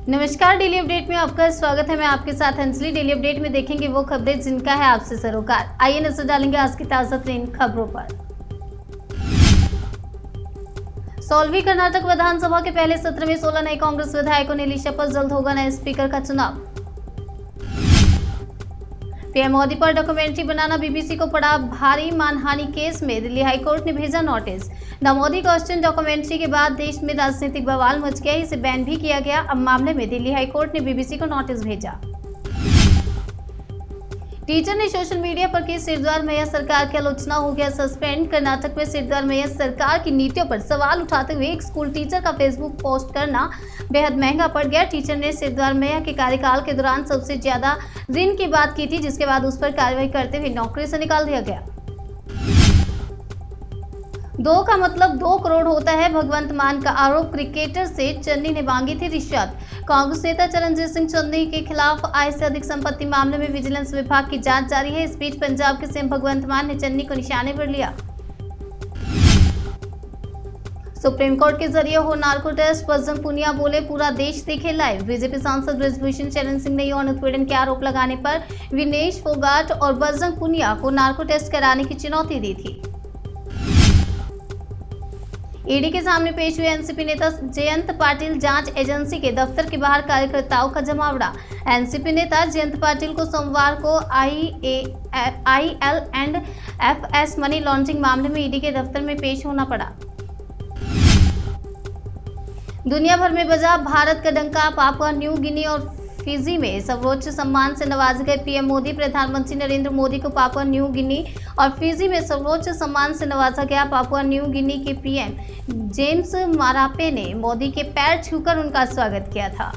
नमस्कार, daily update में आपका स्वागत है। मैं आपके साथ अंजलि। डेली अपडेट में देखेंगे वो खबरें जिनका है आपसे सरोकार। आइए नजर डालेंगे आज की ताजा तरीन खबरों पर। 16वीं कर्नाटक विधानसभा के पहले सत्र में 16 नए कांग्रेस विधायकों ने ली शपथ। जल्द होगा नए स्पीकर का चुनाव। पीएम मोदी पर डॉक्यूमेंट्री बनाना बीबीसी को पड़ा भारी। मानहानि केस में दिल्ली हाईकोर्ट ने भेजा notice. The Modi question documentary के बाद देश में राजनीतिक बवाल मच गया, इसे बैन भी किया गया। अब मामले में दिल्ली हाईकोर्ट ने बीबीसी को नोटिस भेजा। टीचर ने सोशल मीडिया पर की सिरद्वार मैया सरकार की आलोचना, हो गया सस्पेंड। कर्नाटक में सिरद्वार मैया सरकार की नीतियों पर सवाल उठाते हुए एक स्कूल टीचर का फेसबुक पोस्ट करना बेहद महंगा पड़ गया। टीचर ने सिरद्वार मैया के कार्यकाल के दौरान सबसे ज्यादा ऋण की बात की थी, जिसके बाद उस पर कार्रवाई करते हुए नौकरी से निकाल दिया गया। 2 का मतलब 2 करोड़ होता है, भगवंत मान का आरोप। क्रिकेटर से चन्नी ने मांगी थी रिश्वत। कांग्रेस नेता चरणजीत सिंह चन्नी के खिलाफ आय से अधिक संपत्ति मामले में विजिलेंस विभाग की जांच जारी है। इस बीच पंजाब के सीएम भगवंत मान ने चन्नी को निशाने पर लिया। सुप्रीम कोर्ट के जरिए हो नार्को टेस्ट, बजरंग पुनिया बोले पूरा देश देखे लाइव। बीजेपी सांसद बृजभूषण शरण सिंह ने यौन उत्पीड़न के आरोप लगाने पर विनेश फोगाट और बजरंग पुनिया को नार्को टेस्ट कराने की चुनौती दी थी। ईडी के सामने पेश हुए एनसीपी नेता जयंत पाटिल। जांच एजेंसी के दफ्तर के बाहर कार्यकर्ताओं का जमावड़ा। एनसीपी नेता जयंत पाटिल को सोमवार को IL&FS मनी लॉन्ड्रिंग मामले में ईडी के दफ्तर में पेश होना पड़ा। दुनिया भर में बजा भारत का डंका। पापुआ न्यू गिनी और फिजी में सर्वोच्च सम्मान से नवाजे गए पीएम मोदी। प्रधानमंत्री नरेंद्र मोदी को पापुआ न्यू गिनी और फिजी में सर्वोच्च सम्मान से नवाजा गया। पापुआ न्यू गिनी के पीएम जेम्स मारापे ने मोदी के पैर छूकर उनका स्वागत किया था।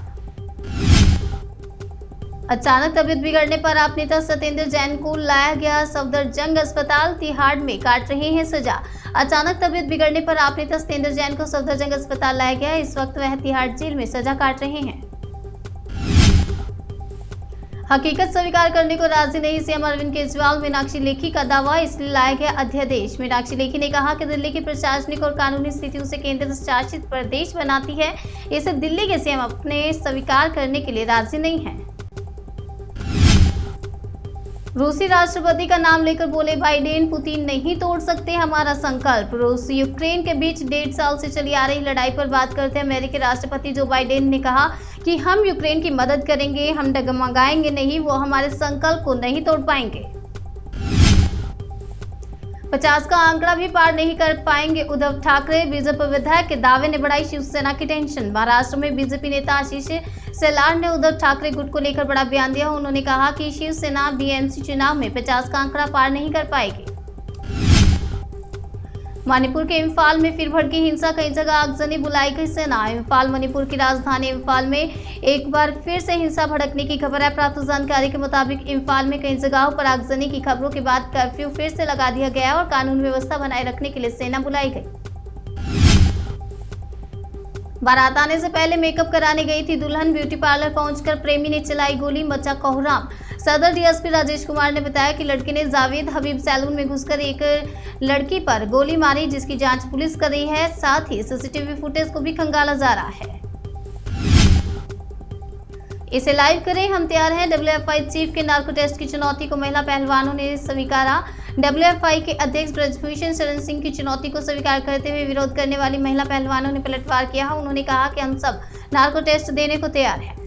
अचानक तबीयत बिगड़ने पर आप नेता सत्येंद्र जैन को लाया गया सफदरजंग अस्पताल। तिहाड़ में काट रहे हैं सजा। अचानक तबीयत बिगड़ने पर आप नेता सत्येंद्र जैन को सफदरजंग अस्पताल लाया गया। इस वक्त वह तिहाड़ जेल में सजा काट रहे हैं। हकीकत स्वीकार करने को राजी नहीं सीएम अरविंद केजरीवाल। मीनाक्षी लेखी का दावा, इसलिए लाया गया अध्यादेश। मीनाक्षी लेखी ने कहा कि दिल्ली की प्रशासनिक और कानूनी स्थिति उसे केंद्र शासित प्रदेश बनाती है, इसे दिल्ली के सीएम अपने स्वीकार करने के लिए राजी नहीं है। रूसी राष्ट्रपति का नाम लेकर बोले बाइडेन, पुतिन नहीं तोड़ सकते हमारा संकल्प। रूस यूक्रेन के बीच 1.5 साल से चली आ रही लड़ाई पर बात करते अमेरिकी राष्ट्रपति जो बाइडेन ने कहा कि हम यूक्रेन की मदद करेंगे, हम डगमगाएंगे नहीं, वो हमारे संकल्प को नहीं तोड़ पाएंगे। 50 का आंकड़ा भी पार नहीं कर पाएंगे उद्धव ठाकरे। बीजेपी विधायक के दावे ने बढ़ाई शिवसेना की टेंशन। महाराष्ट्र में बीजेपी नेता आशीष शेलार ने उद्धव ठाकरे गुट को लेकर बड़ा बयान दिया। उन्होंने कहा कि शिवसेना बीएमसी चुनाव में 50 का आंकड़ा पार नहीं कर पाएगी। मणिपुर के इम्फाल में फिर भड़की हिंसा, कई जगह आगजनी, बुलाई गई सेना। इम्फाल मणिपुर की राजधानी इम्फाल में एक बार फिर से हिंसा भड़कने की खबर है। प्राप्त जानकारी के मुताबिक इम्फाल में कई जगहों पर आगजनी की खबरों के बाद कर्फ्यू फिर से लगा दिया गया और कानून व्यवस्था बनाए रखने के लिए सेना बुलाई गई। बारात आने से पहले मेकअप कराने गई थी दुल्हन। ब्यूटी पार्लर पहुंचकर प्रेमी ने चलाई गोली, मचा कोहराम। सदर डीएसपी राजेश कुमार ने बताया कि लड़के ने जावेद हबीब सैलून में घुसकर एक लड़की पर गोली मारी, जिसकी जांच पुलिस कर रही है। साथ ही सीसीटीवी फुटेज को भी खंगाला जा रहा है। इसे लाइव करें, हम तैयार हैं। डब्ल्यूएफआई चीफ के नार्को टेस्ट की चुनौती को महिला पहलवानों ने स्वीकारा। डब्ल्यूएफआई के अध्यक्ष बृजभूषण शरण सिंह की चुनौती को स्वीकार करते हुए विरोध करने वाली महिला पहलवानों ने पलटवार किया। उन्होंने कहा कि हम सब नार्को टेस्ट देने को तैयार हैं।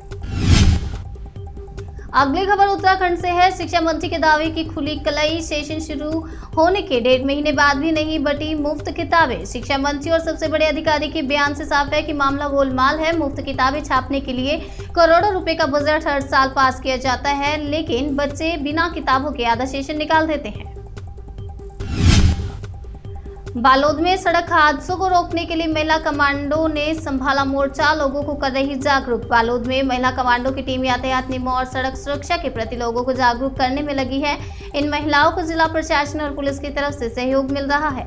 अगली खबर उत्तराखंड से है। शिक्षा मंत्री के दावे की खुली कलई। सेशन शुरू होने के 1.5 महीने बाद भी नहीं बटी मुफ्त किताबें। शिक्षा मंत्री और सबसे बड़े अधिकारी के बयान से साफ है कि मामला गोलमाल है। मुफ्त किताबें छापने के लिए करोड़ों रुपए का बजट हर साल पास किया जाता है, लेकिन बच्चे बिना किताबों के आधा सेशन निकाल देते हैं। बालोद में सड़क हादसों को रोकने के लिए महिला कमांडो ने संभाला मोर्चा, लोगों को कर रही जागरूक। बालोद में महिला कमांडो की टीम यातायात नियमों और सड़क सुरक्षा के प्रति लोगों को जागरूक करने में लगी है। इन महिलाओं को जिला प्रशासन और पुलिस की तरफ से सहयोग मिल रहा है।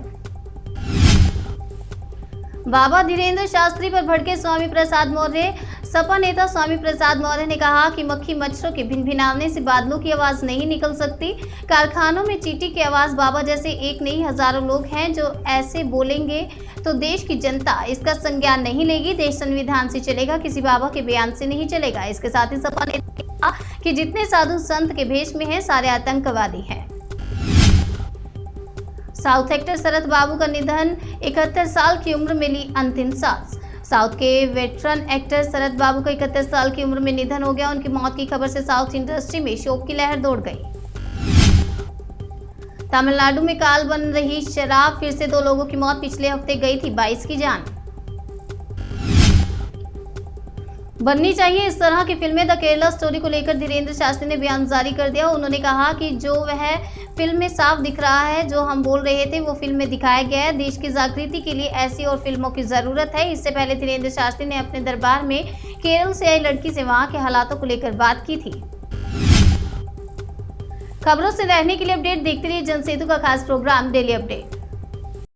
बाबा धीरेन्द्र शास्त्री पर भड़के स्वामी प्रसाद मौर्य। सपा नेता स्वामी प्रसाद मौर्य ने कहा कि मक्खी मच्छरों के भिनभिनाने से बादलों की आवाज नहीं निकल सकती। कारखानों में चींटी की आवाज बाबा जैसे एक नहीं हजारों लोग हैं जो ऐसे बोलेंगे तो देश की जनता इसका संज्ञान नहीं लेगी। देश संविधान से चलेगा, किसी बाबा के बयान से नहीं चलेगा। इसके साथ ही सपा नेता ने कहा कि जितने साधु संत के भेष में हैं सारे आतंकवादी हैं। साउथ एक्टर शरद बाबू का निधन, 71 साल की उम्र में ली अंतिम सांस। साउथ के वेटरन एक्टर शरद बाबू का 71 साल की उम्र में निधन हो गया। उनकी मौत की खबर से साउथ इंडस्ट्री में शोक की लहर दौड़ गई। तमिलनाडु में काल बन रही शराब, फिर से 2 लोगों की मौत, पिछले हफ्ते गई थी 22 की जान। बननी चाहिए इस तरह की फिल्में। द केरला स्टोरी को लेकर धीरेन्द्र शास्त्री ने बयान जारी कर दिया। उन्होंने कहा कि जो वह फिल्म में साफ दिख रहा है, जो हम बोल रहे थे वो फिल्म में दिखाया गया है। देश की जागृति के लिए ऐसी और फिल्मों की जरूरत है। इससे पहले धीरेन्द्र शास्त्री ने अपने दरबार में केरल से आई लड़की से वहां के हालातों को लेकर बात की थी। खबरों से रहने के लिए अपडेट देखते रहिए जनसेतु का खास प्रोग्राम डेली अपडेट।